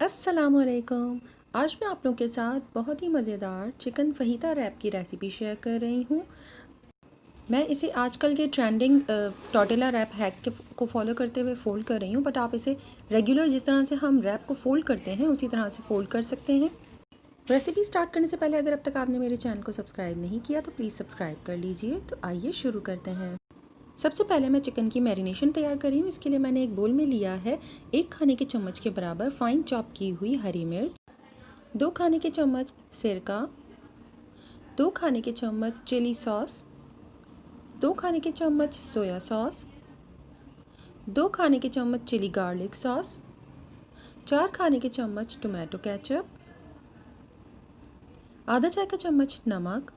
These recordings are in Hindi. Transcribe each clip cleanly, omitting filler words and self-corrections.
अस्सलामुअलैकुम। आज मैं आप लोगों के साथ बहुत ही मज़ेदार चिकन फहीता रैप की रेसिपी शेयर कर रही हूँ। मैं इसे आजकल के ट्रेंडिंग टॉर्टिला रैप हैक को फॉलो करते हुए फ़ोल्ड कर रही हूँ, बट आप इसे रेगुलर जिस तरह से हम रैप को फ़ोल्ड करते हैं उसी तरह से फ़ोल्ड कर सकते हैं। रेसिपी स्टार्ट करने से पहले अगर अब तक आपने मेरे चैनल को सब्सक्राइब नहीं किया तो प्लीज़ सब्सक्राइब कर लीजिए। तो आइए शुरू करते हैं। सबसे पहले मैं चिकन की मैरिनेशन तैयार कर रही हूँ। इसके लिए मैंने एक बोल में लिया है 1 खाने के चम्मच के बराबर फाइन चॉप की हुई हरी मिर्च, 2 खाने के चम्मच सिरका, 2 खाने के चम्मच चिली सॉस, 2 खाने के चम्मच सोया सॉस, 2 खाने के चम्मच चिली गार्लिक सॉस, 4 खाने के चम्मच टोमेटो केचप, आधा चाय का चम्मच नमक,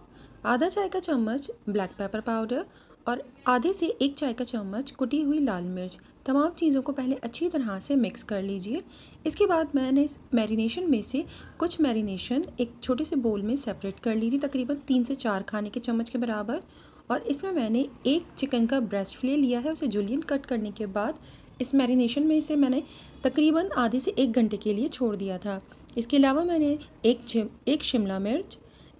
आधा चाय का चम्मच ब्लैक पेपर पाउडर और आधे से 1 चाय का चम्मच कुटी हुई लाल मिर्च। तमाम चीज़ों को पहले अच्छी तरह से मिक्स कर लीजिए। इसके बाद मैंने इस मैरिनेशन में से कुछ मैरिनेशन एक छोटे से बोल में सेपरेट कर ली थी, तकरीबन 3 से 4 खाने के चम्मच के बराबर। और इसमें मैंने एक चिकन का ब्रेस्ट फिले लिया है, उसे जूलियन कट करने के बाद इस मैरिनेशन में इसे मैंने तकरीबन आधे से 1 घंटे के लिए छोड़ दिया था। इसके अलावा मैंने एक शिमला मिर्च,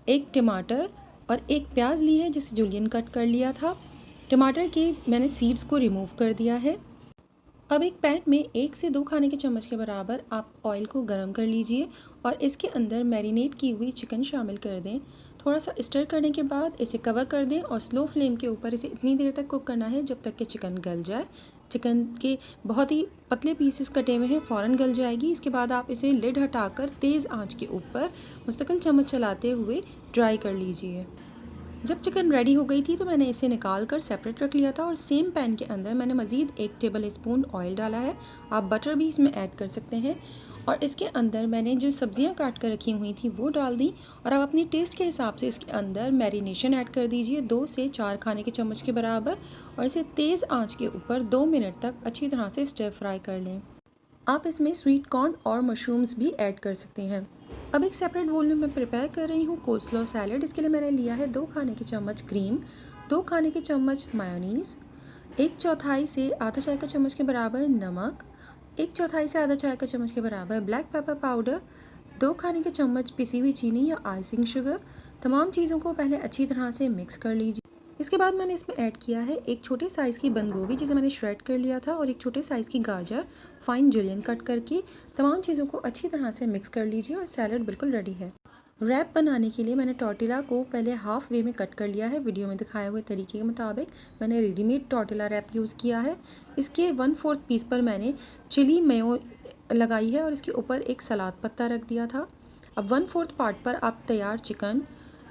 एक टमाटर और एक प्याज ली है जिसे जूलियन कट कर लिया था। टमाटर के मैंने सीड्स को रिमूव कर दिया है। अब एक पैन में 1 से 2 खाने के चम्मच के बराबर आप ऑयल को गर्म कर लीजिए और इसके अंदर मैरिनेट की हुई चिकन शामिल कर दें। थोड़ा सा स्टर करने के बाद इसे कवर कर दें और स्लो फ्लेम के ऊपर इसे इतनी देर तक कुक करना है जब तक कि चिकन गल जाए। चिकन के बहुत ही पतले पीसेस कटे हुए हैं, फ़ौरन गल जाएगी। इसके बाद आप इसे लिड हटाकर तेज़ आंच के ऊपर मुस्तकिल चम्मच चलाते हुए ड्राई कर लीजिए। जब चिकन रेडी हो गई थी तो मैंने इसे निकाल कर सेपरेट रख लिया था और सेम पैन के अंदर मैंने मज़ीद 1 टेबल स्पून ऑयल डाला है। आप बटर भी इसमें ऐड कर सकते हैं और इसके अंदर मैंने जो सब्जियां काट कर रखी हुई थी वो डाल दी और आप अपनी टेस्ट के हिसाब से इसके अंदर मैरिनेशन ऐड कर दीजिए 2 से 4 खाने के चम्मच के बराबर और इसे तेज़ आंच के ऊपर 2 मिनट तक अच्छी तरह से स्टर फ्राई कर लें। आप इसमें स्वीट कॉर्न और मशरूम्स भी ऐड कर सकते हैं। अब एक सेपरेट बोल में मैं प्रिपेयर कर रही हूँ कोल्स्लॉ सैलड। इसके लिए मैंने लिया है 2 खाने के चम्मच क्रीम, 2 खाने के चम्मच मायोनीज़, 1/4 से आधा चाय का चम्मच के बराबर नमक, 1/4 से आधा चाय का चम्मच के बराबर ब्लैक पेपर पाउडर, 2 खाने के चम्मच पिसी हुई चीनी या आइसिंग शुगर। तमाम चीज़ों को पहले अच्छी तरह से मिक्स कर लीजिए। इसके बाद मैंने इसमें ऐड किया है एक छोटे साइज़ की बंद गोभी जिसे मैंने श्रेड कर लिया था और एक छोटे साइज़ की गाजर फाइन जुलियन कट करके। तमाम चीज़ों को अच्छी तरह से मिक्स कर लीजिए और सैलड बिल्कुल रेडी है। रैप बनाने के लिए मैंने टॉर्टिला को पहले हाफ वे में कट कर लिया है। वीडियो में दिखाए हुए तरीके के मुताबिक मैंने रेडीमेड टॉर्टिला रैप यूज़ किया है। इसके 1/4 पीस पर मैंने चिली मेयो लगाई है और इसके ऊपर एक सलाद पत्ता रख दिया था। अब 1/4 पार्ट पर आप तैयार चिकन,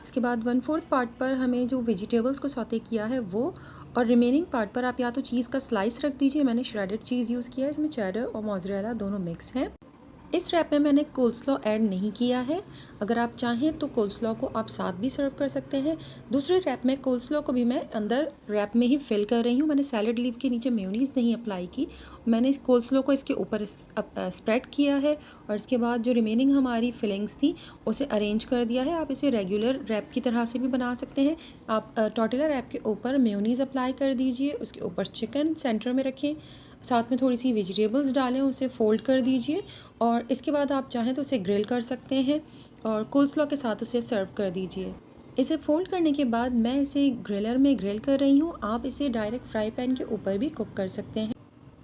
इसके बाद 1/4 पार्ट पर हमें जो वेजिटेबल्स को सौते किया है वो, और रिमेनिंग पार्ट पर आप या तो चीज़ का स्लाइस रख दीजिए। मैंने श्रेडेड चीज़ यूज़ किया है, इसमें चेडर और मोज़रेला दोनों मिक्स हैं। इस रैप में मैंने कोल्स्लॉ ऐड नहीं किया है। अगर आप चाहें तो कोल्स्लॉ को आप साथ भी सर्व कर सकते हैं। दूसरे रैप में कोल्स्लॉ को भी मैं अंदर रैप में ही फिल कर रही हूँ। मैंने सैलड लीव के नीचे मेयोनीज़ नहीं अप्लाई की, मैंने इस कोल्स्लॉ को इसके ऊपर स्प्रेड किया है और इसके बाद जो रिमेनिंग हमारी फिलिंग्स थी उसे अरेंज कर दिया है। आप इसे रेगुलर रैप की तरह से भी बना सकते हैं। आप टॉर्टिला रैप के ऊपर मेयोनीज़ अप्लाई कर दीजिए, उसके ऊपर चिकन सेंटर में रखें, साथ में थोड़ी सी वेजिटेबल्स डालें, उसे फ़ोल्ड कर दीजिए और इसके बाद आप चाहें तो उसे ग्रिल कर सकते हैं और कोल्स्लॉ के साथ उसे सर्व कर दीजिए। इसे फ़ोल्ड करने के बाद मैं इसे ग्रिलर में ग्रिल कर रही हूँ। आप इसे डायरेक्ट फ्राई पैन के ऊपर भी कुक कर सकते हैं।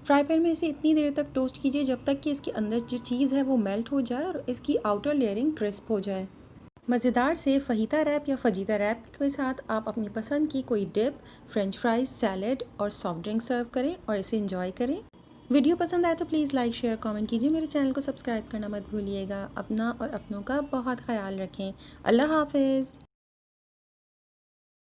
फ्राई पैन में इसे इतनी देर तक टोस्ट कीजिए जब तक कि इसके अंदर जो चीज़ है वो मेल्ट हो जाए और इसकी आउटर लेयरिंग क्रिस्प हो जाए। मज़ेदार से फ़हीता रैप या फजीता रैप के साथ आप अपनी पसंद की कोई डिप, फ्रेंच फ्राइज, सैलेड और सॉफ्ट ड्रिंक सर्व करें और इसे एंजॉय करें। वीडियो पसंद आए तो प्लीज़ लाइक, शेयर, कमेंट कीजिए। मेरे चैनल को सब्सक्राइब करना मत भूलिएगा। अपना और अपनों का बहुत ख्याल रखें। अल्लाह हाफ़िज़।